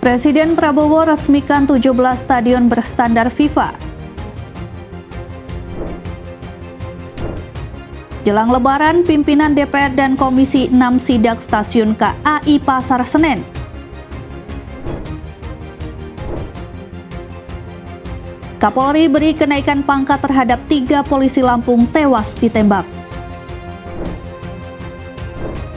Presiden Prabowo resmikan 17 stadion berstandar FIFA. Jelang Lebaran, pimpinan DPR dan Komisi 6 sidak stasiun KAI Pasar Senen. Kapolri beri kenaikan pangkat terhadap 3 polisi Lampung tewas ditembak.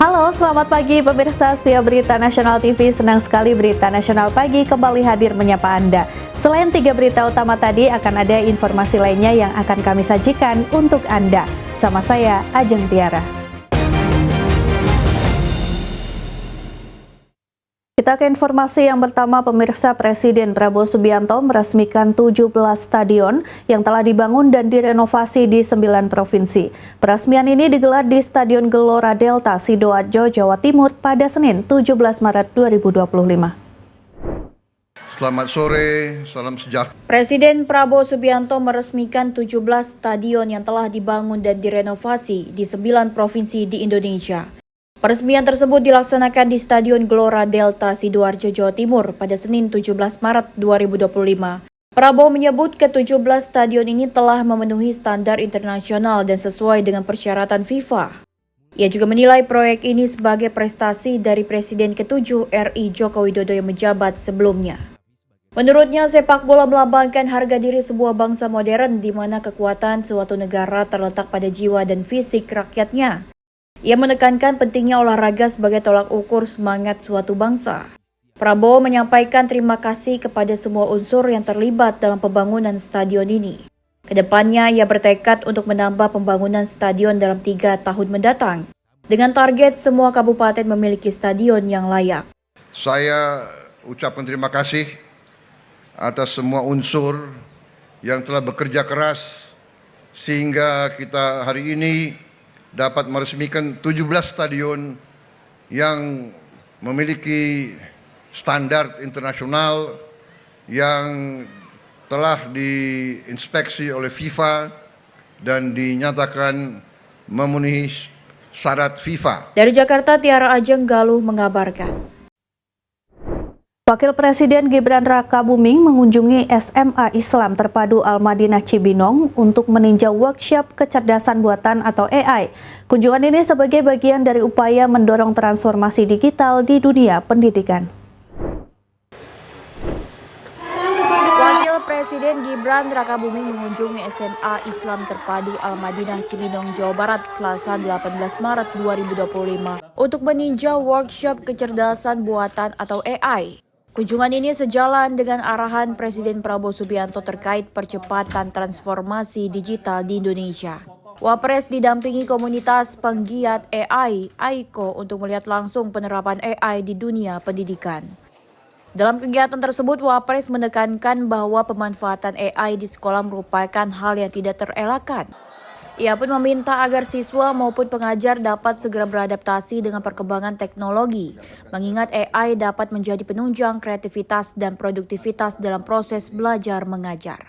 Halo, selamat pagi pemirsa setia Berita Nasional TV. Senang sekali Berita Nasional Pagi kembali hadir menyapa Anda. Selain 3 berita utama tadi, akan ada informasi lainnya yang akan kami sajikan untuk Anda. Sama saya, Ajeng Tiara. Kita ke informasi yang pertama, pemirsa. Presiden Prabowo Subianto meresmikan 17 stadion yang telah dibangun dan direnovasi di 9 provinsi. Peresmian ini digelar di Stadion Gelora Delta, Sidoarjo, Jawa Timur pada Senin 17 Maret 2025. Selamat sore, salam sejahtera. Presiden Prabowo Subianto meresmikan 17 stadion yang telah dibangun dan direnovasi di 9 provinsi di Indonesia. Peresmian tersebut dilaksanakan di Stadion Gelora Delta, Sidoarjo, Jawa Timur pada Senin 17 Maret 2025. Prabowo menyebut ke-17 stadion ini telah memenuhi standar internasional dan sesuai dengan persyaratan FIFA. Ia juga menilai proyek ini sebagai prestasi dari Presiden ke-7 RI Joko Widodo yang menjabat sebelumnya. Menurutnya, sepak bola melambangkan harga diri sebuah bangsa modern di mana kekuatan suatu negara terletak pada jiwa dan fisik rakyatnya. Ia menekankan pentingnya olahraga sebagai tolak ukur semangat suatu bangsa. Prabowo menyampaikan terima kasih kepada semua unsur yang terlibat dalam pembangunan stadion ini. Kedepannya, ia bertekad untuk menambah pembangunan stadion dalam 3 tahun mendatang, dengan target semua kabupaten memiliki stadion yang layak. Saya ucapkan terima kasih atas semua unsur yang telah bekerja keras sehingga kita hari ini dapat meresmikan 17 stadion yang memiliki standar internasional yang telah diinspeksi oleh FIFA dan dinyatakan memenuhi syarat FIFA. Dari Jakarta, Tiara Ajeng Galuh mengabarkan. Wakil Presiden Gibran Rakabuming mengunjungi SMA Islam Terpadu Al-Madinah Cibinong untuk meninjau workshop kecerdasan buatan atau AI. Kunjungan ini sebagai bagian dari upaya mendorong transformasi digital di dunia pendidikan. Wakil Presiden Gibran Rakabuming mengunjungi SMA Islam Terpadu Al-Madinah Cibinong, Jawa Barat, Selasa 18 Maret 2025 untuk meninjau workshop kecerdasan buatan atau AI. Kunjungan ini sejalan dengan arahan Presiden Prabowo Subianto terkait percepatan transformasi digital di Indonesia. Wapres didampingi komunitas penggiat AI, AIKO, untuk melihat langsung penerapan AI di dunia pendidikan. Dalam kegiatan tersebut, Wapres menekankan bahwa pemanfaatan AI di sekolah merupakan hal yang tidak terelakkan. Ia pun meminta agar siswa maupun pengajar dapat segera beradaptasi dengan perkembangan teknologi, mengingat AI dapat menjadi penunjang kreativitas dan produktivitas dalam proses belajar mengajar.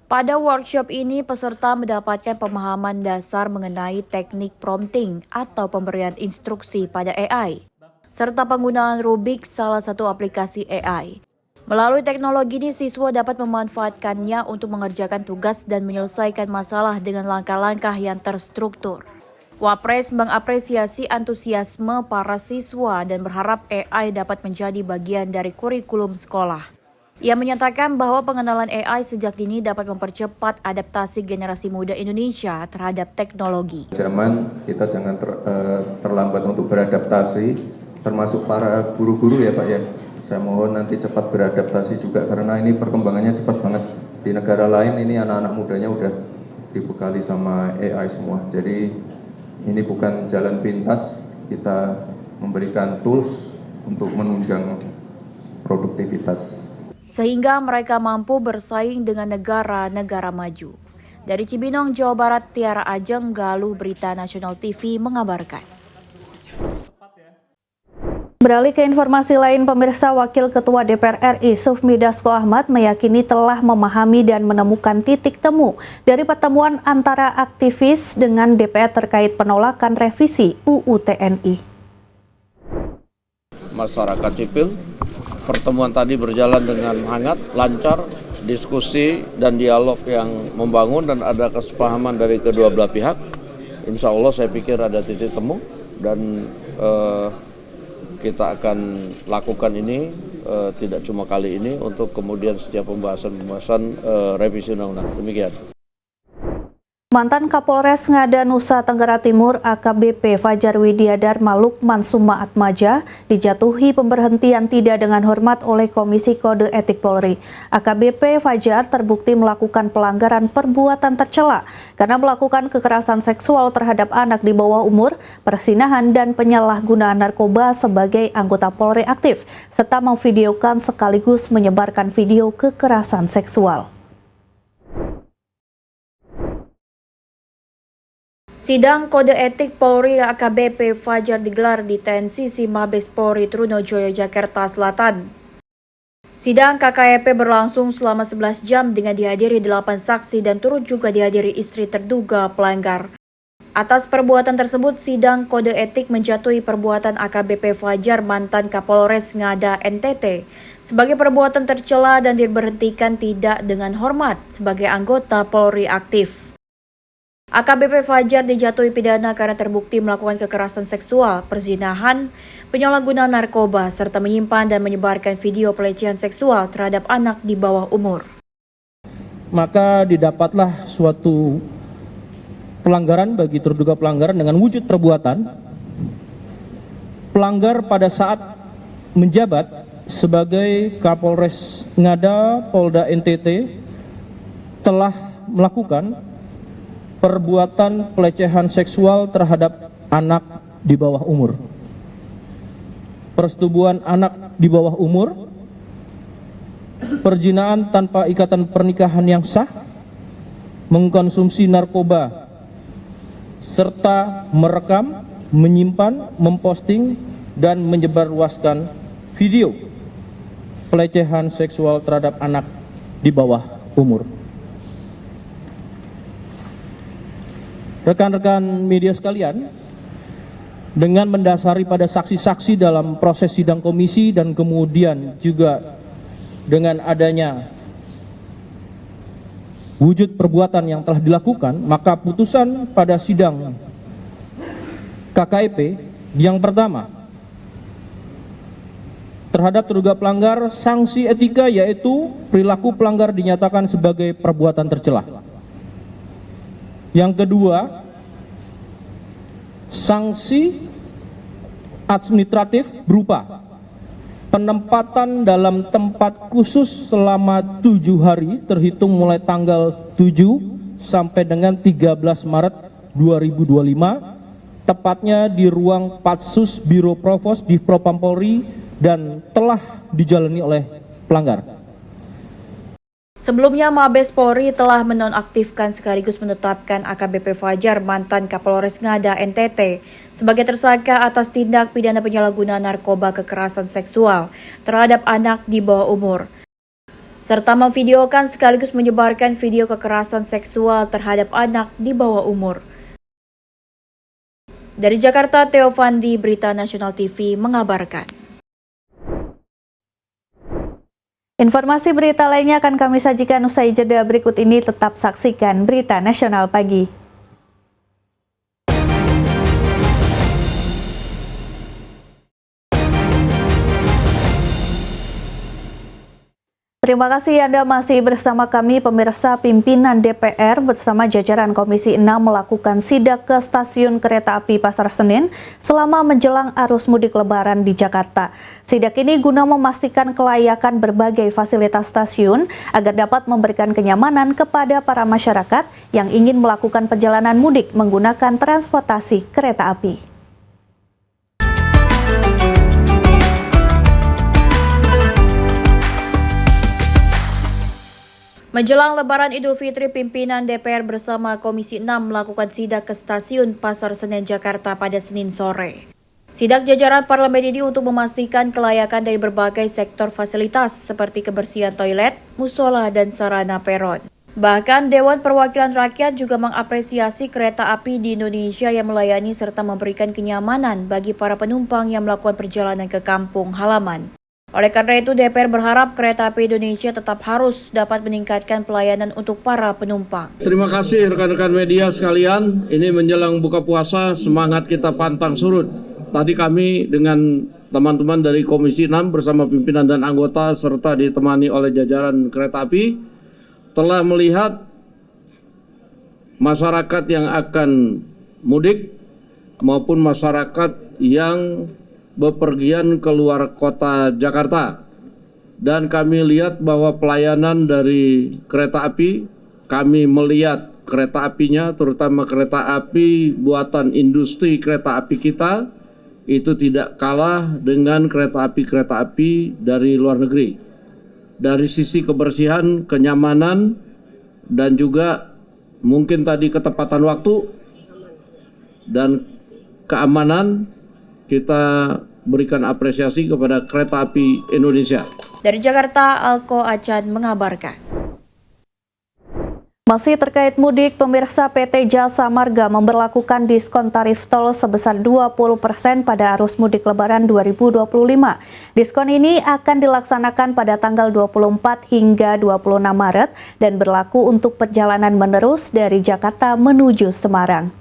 Pada workshop ini, peserta mendapatkan pemahaman dasar mengenai teknik prompting atau pemberian instruksi pada AI, serta penggunaan Rubik, salah satu aplikasi AI. Melalui teknologi ini, siswa dapat memanfaatkannya untuk mengerjakan tugas dan menyelesaikan masalah dengan langkah-langkah yang terstruktur. Wapres mengapresiasi antusiasme para siswa dan berharap AI dapat menjadi bagian dari kurikulum sekolah. Ia menyatakan bahwa pengenalan AI sejak dini dapat mempercepat adaptasi generasi muda Indonesia terhadap teknologi. Zaman kita jangan terlambat untuk beradaptasi, termasuk para guru-guru ya Pak ya. Saya mohon nanti cepat beradaptasi juga karena ini perkembangannya cepat banget. Di negara lain ini anak-anak mudanya udah dibekali sama AI semua. Jadi ini bukan jalan pintas, kita memberikan tools untuk menunjang produktivitas. Sehingga mereka mampu bersaing dengan negara-negara maju. Dari Cibinong, Jawa Barat, Tiara Ajeng Galuh, Berita Nasional TV mengabarkan. Beralih ke informasi lain, pemirsa, Wakil Ketua DPR RI Sufmi Dasko Ahmad meyakini telah memahami dan menemukan titik temu dari pertemuan antara aktivis dengan DPR terkait penolakan revisi UU TNI. Masyarakat sipil pertemuan tadi berjalan dengan hangat, lancar, diskusi dan dialog yang membangun dan ada kesepahaman dari kedua belah pihak. Insya Allah saya pikir ada titik temu dan kita akan lakukan ini tidak cuma kali ini untuk kemudian setiap pembahasan revisi undang-undang. Demikian. Mantan Kapolres Ngada Nusa Tenggara Timur AKBP Fajar Widyadharma Lukman Sumaatmaja dijatuhi pemberhentian tidak dengan hormat oleh Komisi Kode Etik Polri. AKBP Fajar terbukti melakukan pelanggaran perbuatan tercela karena melakukan kekerasan seksual terhadap anak di bawah umur, perzinahan dan penyalahgunaan narkoba sebagai anggota Polri aktif, serta memvideokan sekaligus menyebarkan video kekerasan seksual. Sidang Kode Etik Polri AKBP Fajar digelar di TNCC Mabes Polri Trunojoyo, Jakarta Selatan. Sidang KKEP berlangsung selama 11 jam dengan dihadiri 8 saksi dan turut juga dihadiri istri terduga pelanggar. Atas perbuatan tersebut, sidang Kode Etik menjatuhi perbuatan AKBP Fajar mantan Kapolres Ngada NTT sebagai perbuatan tercela dan diberhentikan tidak dengan hormat sebagai anggota Polri aktif. AKBP Fajar dijatuhi pidana karena terbukti melakukan kekerasan seksual, perzinahan, penyalahgunaan narkoba, serta menyimpan dan menyebarkan video pelecehan seksual terhadap anak di bawah umur. Maka didapatlah suatu pelanggaran bagi terduga pelanggaran dengan wujud perbuatan. Pelanggar pada saat menjabat sebagai Kapolres Ngada Polda NTT telah melakukan perbuatan pelecehan seksual terhadap anak di bawah umur, persetubuhan anak di bawah umur, perzinahan tanpa ikatan pernikahan yang sah, mengkonsumsi narkoba, serta merekam, menyimpan, memposting, dan menyebarluaskan video pelecehan seksual terhadap anak di bawah umur. Rekan-rekan media sekalian, dengan mendasari pada saksi-saksi dalam proses sidang komisi dan kemudian juga dengan adanya wujud perbuatan yang telah dilakukan, maka putusan pada sidang KKEP yang pertama terhadap terduga pelanggar sanksi etika, yaitu perilaku pelanggar dinyatakan sebagai perbuatan tercela. Yang kedua, sanksi administratif berupa penempatan dalam tempat khusus selama 7 hari terhitung mulai tanggal 7 sampai dengan 13 Maret 2025, tepatnya di ruang Patsus Biro Provos di Propam Polri dan telah dijalani oleh pelanggar. Sebelumnya, Mabes Polri telah menonaktifkan sekaligus menetapkan AKBP Fajar mantan Kapolres Ngada NTT sebagai tersangka atas tindak pidana penyalahgunaan narkoba kekerasan seksual terhadap anak di bawah umur, serta memvideokan sekaligus menyebarkan video kekerasan seksual terhadap anak di bawah umur. Dari Jakarta, Theo Fandi, Berita Nasional TV mengabarkan. Informasi berita lainnya akan kami sajikan usai jeda berikut ini. Tetap saksikan Berita Nasional Pagi. Terima kasih Anda masih bersama kami. Pemirsa, pimpinan DPR bersama jajaran Komisi 6 melakukan sidak ke stasiun kereta api Pasar Senen selama menjelang arus mudik Lebaran di Jakarta. Sidak ini guna memastikan kelayakan berbagai fasilitas stasiun agar dapat memberikan kenyamanan kepada para masyarakat yang ingin melakukan perjalanan mudik menggunakan transportasi kereta api. Menjelang Lebaran Idul Fitri, pimpinan DPR bersama Komisi 6 melakukan sidak ke stasiun Pasar Senen Jakarta pada Senin sore. Sidak jajaran parlemen ini untuk memastikan kelayakan dari berbagai sektor fasilitas seperti kebersihan toilet, musola, dan sarana peron. Bahkan Dewan Perwakilan Rakyat juga mengapresiasi kereta api di Indonesia yang melayani serta memberikan kenyamanan bagi para penumpang yang melakukan perjalanan ke kampung halaman. Oleh karena itu, DPR berharap Kereta Api Indonesia tetap harus dapat meningkatkan pelayanan untuk para penumpang. Terima kasih rekan-rekan media sekalian. Ini menjelang buka puasa, semangat kita pantang surut. Tadi kami dengan teman-teman dari Komisi 6 bersama pimpinan dan anggota serta ditemani oleh jajaran kereta api telah melihat masyarakat yang akan mudik maupun masyarakat yang bepergian keluar kota Jakarta. Dan kami lihat bahwa pelayanan dari kereta api, kami melihat kereta apinya, terutama kereta api buatan industri kereta api kita, itu tidak kalah dengan kereta api dari luar negeri. Dari sisi kebersihan, kenyamanan, dan juga mungkin tadi ketepatan waktu dan keamanan, kita berikan apresiasi kepada Kereta Api Indonesia. Dari Jakarta, Alko Acan mengabarkan. Masih terkait mudik, pemirsa PT Jasa Marga memberlakukan diskon tarif tol sebesar 20% pada arus mudik Lebaran 2025. Diskon ini akan dilaksanakan pada tanggal 24 hingga 26 Maret dan berlaku untuk perjalanan menerus dari Jakarta menuju Semarang.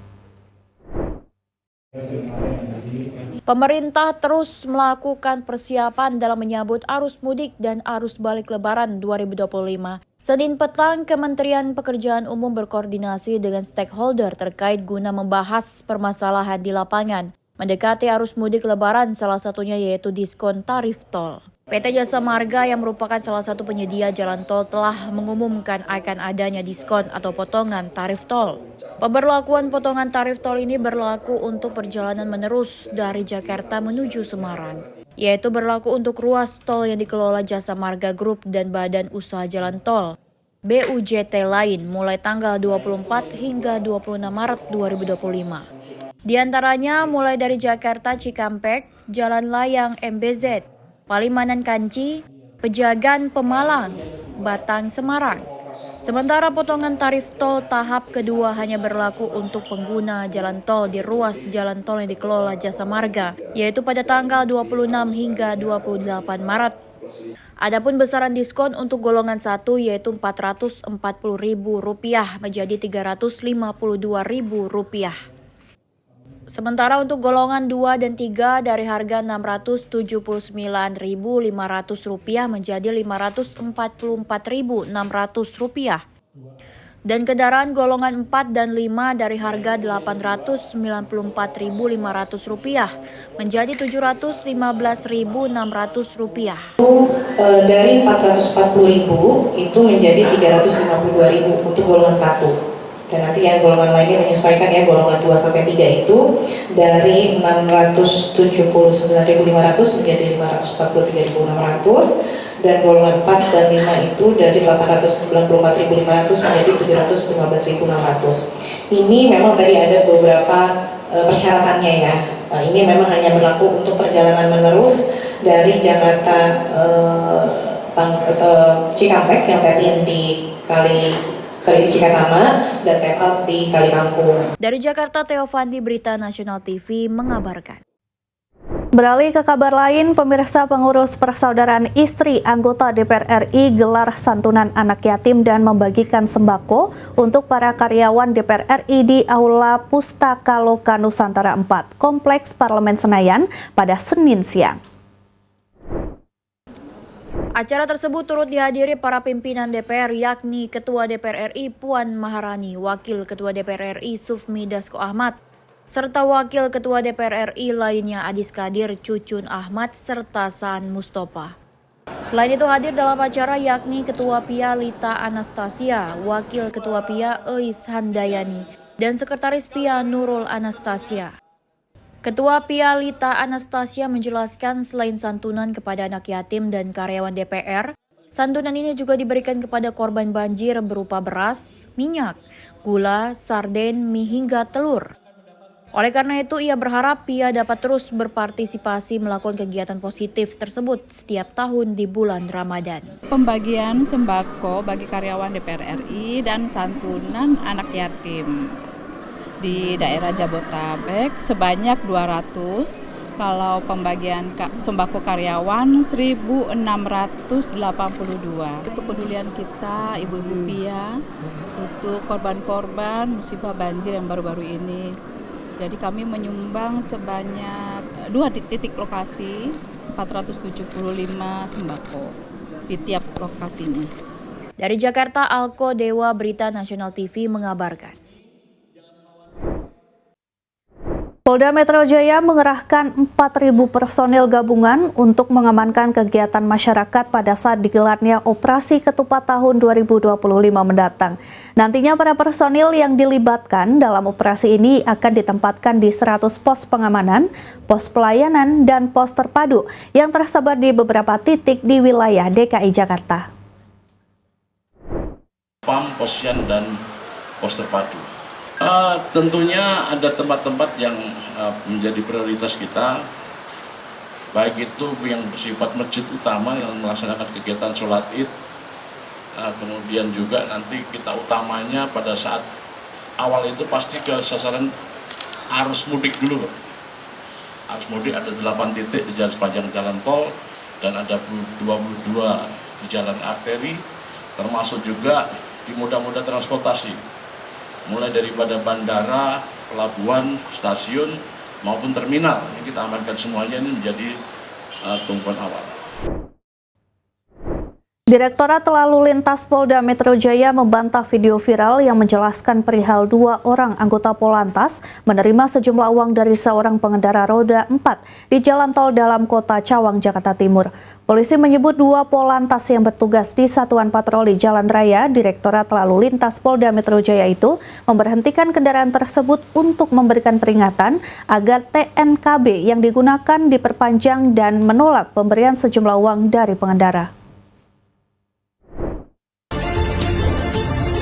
Pemerintah terus melakukan persiapan dalam menyambut arus mudik dan arus balik Lebaran 2025. Senin petang, Kementerian Pekerjaan Umum berkoordinasi dengan stakeholder terkait guna membahas permasalahan di lapangan. Mendekati arus mudik Lebaran, salah satunya yaitu diskon tarif tol. PT Jasa Marga yang merupakan salah satu penyedia jalan tol telah mengumumkan akan adanya diskon atau potongan tarif tol. Pemberlakuan potongan tarif tol ini berlaku untuk perjalanan menerus dari Jakarta menuju Semarang, yaitu berlaku untuk ruas tol yang dikelola Jasa Marga Group dan Badan Usaha Jalan Tol BUJT lain mulai tanggal 24 hingga 26 Maret 2025. Di antaranya mulai dari Jakarta Cikampek, Jalan Layang MBZ, Palimanan Kanci, Pejagan Pemalang, Batang Semarang. Sementara potongan tarif tol tahap kedua hanya berlaku untuk pengguna jalan tol di ruas jalan tol yang dikelola Jasa Marga, yaitu pada tanggal 26 hingga 28 Maret. Adapun besaran diskon untuk golongan 1 yaitu Rp440.000 menjadi Rp352.000. Sementara untuk golongan 2 dan 3 dari harga Rp679.500 menjadi Rp544.600. Dan kendaraan golongan 4 dan 5 dari harga Rp894.500 menjadi Rp715.600. Dari Rp440.000 itu menjadi Rp352.000 untuk golongan 1. Dan nanti yang golongan lainnya menyesuaikan ya, golongan 2 sampai 3 itu dari Rp679.500 menjadi Rp543.600 dan golongan 4 dan 5 itu dari Rp894.500 menjadi Rp715.600. Ini memang tadi ada beberapa persyaratannya ya. Ini memang hanya berlaku untuk perjalanan menerus dari Jakarta Cikampek yang tadi yang di Cikatama dan tap out di Kali Kangkung. Dari Jakarta, Teofandi, Berita Nasional TV mengabarkan. Beralih ke kabar lain, pemirsa, pengurus persaudaraan istri anggota DPR RI gelar santunan anak yatim dan membagikan sembako untuk para karyawan DPR RI di Aula Pustaka Loka Nusantara 4, Kompleks Parlemen Senayan pada Senin siang. Acara tersebut turut dihadiri para pimpinan DPR yakni Ketua DPR RI Puan Maharani, Wakil Ketua DPR RI Sufmi Dasko Ahmad, serta Wakil Ketua DPR RI lainnya Adis Kadir, Cucun Ahmad, serta Saan Mustafa. Selain itu hadir dalam acara yakni Ketua PIA Lita Anastasia, Wakil Ketua PIA Eis Handayani, dan Sekretaris PIA Nurul Anastasia. Ketua PIA Lita Anastasia menjelaskan selain santunan kepada anak yatim dan karyawan DPR, santunan ini juga diberikan kepada korban banjir berupa beras, minyak, gula, sarden, mie hingga telur. Oleh karena itu, ia berharap PIA dapat terus berpartisipasi melakukan kegiatan positif tersebut setiap tahun di bulan Ramadan. Pembagian sembako bagi karyawan DPR RI dan santunan anak yatim di daerah Jabodetabek sebanyak 200 Kalau pembagian sembako karyawan 1.682. Itu kepedulian kita, Ibu-Ibu Pia, untuk korban-korban musibah banjir yang baru-baru ini. Jadi kami menyumbang sebanyak 2 titik lokasi, 475 sembako di tiap lokasinya. Dari Jakarta, Alko Dewa, Berita Nasional TV mengabarkan. Polda Metro Jaya mengerahkan 4.000 personil gabungan untuk mengamankan kegiatan masyarakat pada saat digelarnya Operasi Ketupat tahun 2025 mendatang. Nantinya para personil yang dilibatkan dalam operasi ini akan ditempatkan di 100 pos pengamanan, pos pelayanan, dan pos terpadu yang tersebar di beberapa titik di wilayah DKI Jakarta. PAM, posyan, dan pos terpadu. Tentunya ada tempat-tempat yang menjadi prioritas kita, baik itu yang bersifat masjid utama yang melaksanakan kegiatan sholat id, kemudian juga nanti kita utamanya pada saat awal itu pasti ke sasaran arus mudik dulu. Arus mudik ada 8 titik di jalan sepanjang jalan tol dan ada 22 di jalan arteri, termasuk juga di moda-moda transportasi. Mulai daripada bandara, pelabuhan, stasiun, maupun terminal. Ini kita amankan semuanya, ini menjadi tumpuan awal. Direktorat Lalu Lintas Polda Metro Jaya membantah video viral yang menjelaskan perihal 2 orang anggota Polantas menerima sejumlah uang dari seorang pengendara roda 4 di jalan tol dalam kota Cawang, Jakarta Timur. Polisi menyebut 2 Polantas yang bertugas di Satuan Patroli Jalan Raya Direktorat Lalu Lintas Polda Metro Jaya itu memberhentikan kendaraan tersebut untuk memberikan peringatan agar TNKB yang digunakan diperpanjang dan menolak pemberian sejumlah uang dari pengendara.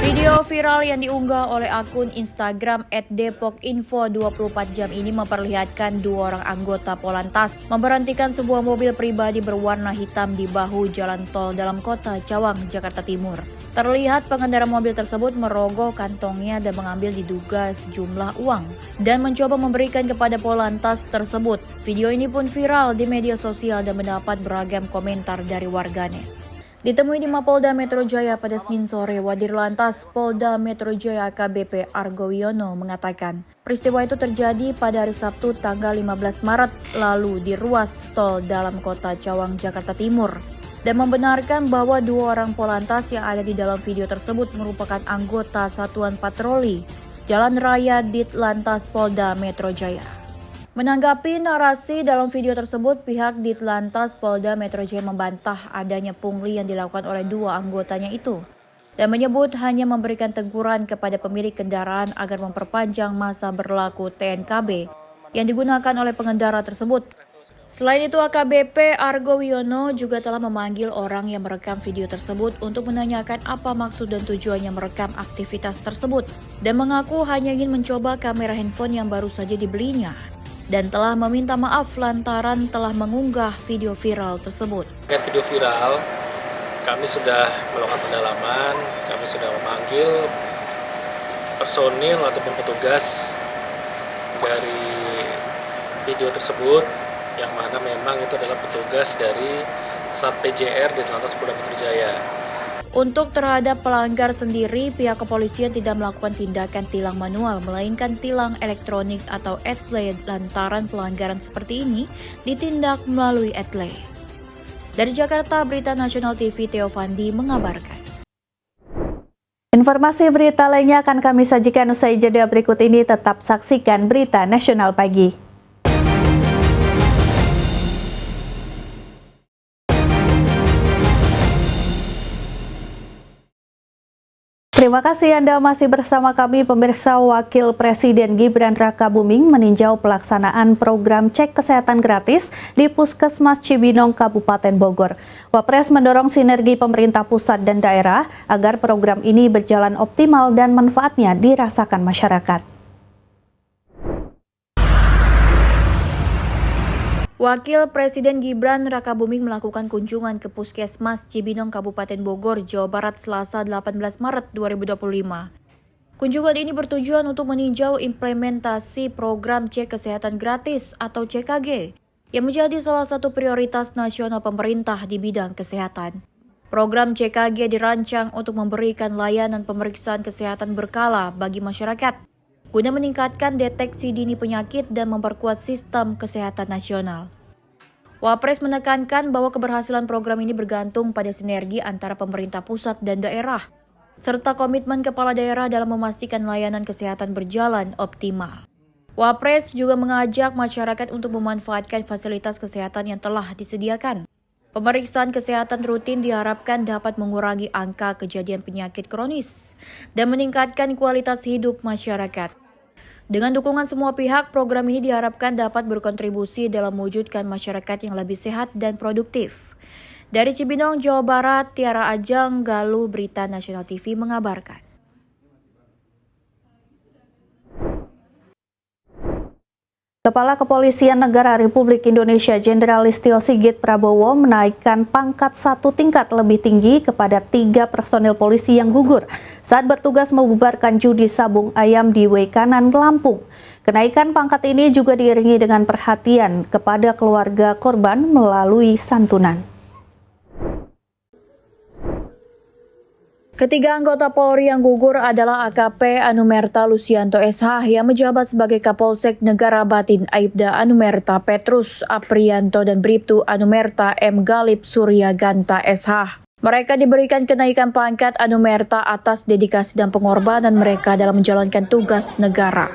Video viral yang diunggah oleh akun Instagram @depokinfo 24 jam ini memperlihatkan 2 orang anggota Polantas memberhentikan sebuah mobil pribadi berwarna hitam di bahu jalan tol dalam kota Cawang, Jakarta Timur. Terlihat pengendara mobil tersebut merogoh kantongnya dan mengambil diduga sejumlah uang dan mencoba memberikan kepada Polantas tersebut. Video ini pun viral di media sosial dan mendapat beragam komentar dari warganet. Ditemui di Mapolda Metro Jaya pada Senin sore, Wadir Lantas Polda Metro Jaya AKBP Argo Wiono mengatakan, peristiwa itu terjadi pada hari Sabtu tanggal 15 Maret lalu di ruas tol dalam kota Cawang, Jakarta Timur, dan membenarkan bahwa 2 orang Polantas yang ada di dalam video tersebut merupakan anggota Satuan Patroli Jalan Raya Ditlantas Polda Metro Jaya. Menanggapi narasi dalam video tersebut, pihak Ditlantas Polda Metro Jaya membantah adanya pungli yang dilakukan oleh 2 anggotanya itu dan menyebut hanya memberikan teguran kepada pemilik kendaraan agar memperpanjang masa berlaku TNKB yang digunakan oleh pengendara tersebut. Selain itu, AKBP Argo Wiono juga telah memanggil orang yang merekam video tersebut untuk menanyakan apa maksud dan tujuannya merekam aktivitas tersebut dan mengaku hanya ingin mencoba kamera handphone yang baru saja dibelinya dan telah meminta maaf lantaran telah mengunggah video viral tersebut. Dengan video viral, kami sudah melakukan pendalaman, kami sudah memanggil personil ataupun petugas dari video tersebut, yang mana memang itu adalah petugas dari Sat PJR di Ditlantas Polda Metro Jaya. Untuk terhadap pelanggar sendiri, pihak kepolisian tidak melakukan tindakan tilang manual, melainkan tilang elektronik atau etle lantaran pelanggaran seperti ini ditindak melalui etle. Dari Jakarta, Berita Nasional TV Theo Fandi mengabarkan. Informasi berita lainnya akan kami sajikan usai jeda berikut ini. Tetap saksikan Berita Nasional Pagi. Terima kasih Anda masih bersama kami, pemirsa. Wakil Presiden Gibran Rakabuming meninjau pelaksanaan program cek kesehatan gratis di Puskesmas Cibinong, Kabupaten Bogor. Wapres mendorong sinergi pemerintah pusat dan daerah agar program ini berjalan optimal dan manfaatnya dirasakan masyarakat. Wakil Presiden Gibran Rakabuming melakukan kunjungan ke Puskesmas Cibinong, Kabupaten Bogor, Jawa Barat, Selasa 18 Maret 2025. Kunjungan ini bertujuan untuk meninjau implementasi program cek kesehatan gratis atau CKG yang menjadi salah satu prioritas nasional pemerintah di bidang kesehatan. Program CKG dirancang untuk memberikan layanan pemeriksaan kesehatan berkala bagi masyarakat, guna meningkatkan deteksi dini penyakit dan memperkuat sistem kesehatan nasional. Wapres menekankan bahwa keberhasilan program ini bergantung pada sinergi antara pemerintah pusat dan daerah, serta komitmen kepala daerah dalam memastikan layanan kesehatan berjalan optimal. Wapres juga mengajak masyarakat untuk memanfaatkan fasilitas kesehatan yang telah disediakan. Pemeriksaan kesehatan rutin diharapkan dapat mengurangi angka kejadian penyakit kronis dan meningkatkan kualitas hidup masyarakat. Dengan dukungan semua pihak, program ini diharapkan dapat berkontribusi dalam mewujudkan masyarakat yang lebih sehat dan produktif. Dari Cibinong, Jawa Barat, Tiara Ajeng, Galuh Berita Nasional TV mengabarkan. Kepala Kepolisian Negara Republik Indonesia Jenderal Listio Sigit Prabowo menaikkan pangkat 1 tingkat lebih tinggi kepada 3 personil polisi yang gugur saat bertugas membubarkan judi sabung ayam di Waikanan, Lampung. Kenaikan pangkat ini juga diiringi dengan perhatian kepada keluarga korban melalui santunan. Ketiga anggota Polri yang gugur adalah AKP Anumerta Lusianto SH yang menjabat sebagai Kapolsek Negara Batin, Aibda Anumerta Petrus Aprianto, dan Bribtu Anumerta M. Galip Suryaganta SH. Mereka diberikan kenaikan pangkat Anumerta atas dedikasi dan pengorbanan mereka dalam menjalankan tugas negara.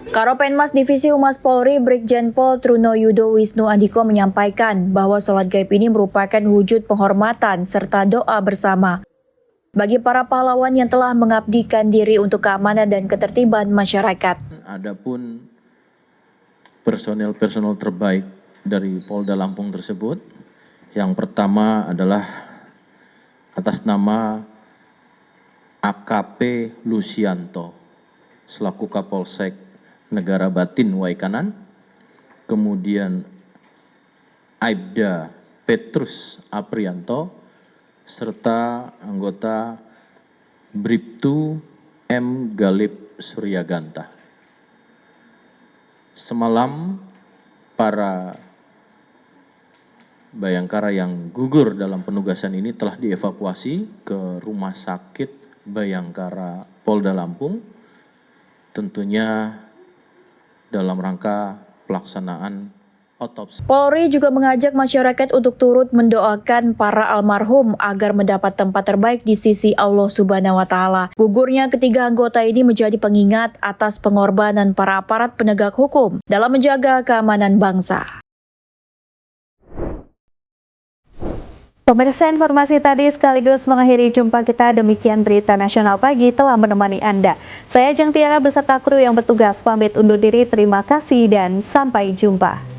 Karopenmas Divisi Humas Polri Brigjen Pol Truno Yudo Wisnu Andiko menyampaikan bahwa sholat gaib ini merupakan wujud penghormatan serta doa bersama bagi para pahlawan yang telah mengabdikan diri untuk keamanan dan ketertiban masyarakat. Adapun personel terbaik dari Polda Lampung tersebut, yang pertama adalah atas nama AKP Lusianto selaku Kapolsek Negara Batin Waikanan, kemudian Aibda Petrus Aprianto serta anggota Bribtu M. Galip Suryaganta. Semalam para Bayangkara yang gugur dalam penugasan ini telah dievakuasi ke Rumah Sakit Bayangkara Polda Lampung, tentunya dalam rangka pelaksanaan otopsi. Polri juga mengajak masyarakat untuk turut mendoakan para almarhum agar mendapat tempat terbaik di sisi Allah Subhanahu wa Ta'ala. Gugurnya ketiga anggota ini menjadi pengingat atas pengorbanan para aparat penegak hukum dalam menjaga keamanan bangsa. Pemirsa, informasi tadi sekaligus mengakhiri jumpa kita. Demikian Berita Nasional Pagi telah menemani Anda. Saya Jeng Tiara beserta kru yang bertugas pamit undur diri. Terima kasih dan sampai jumpa.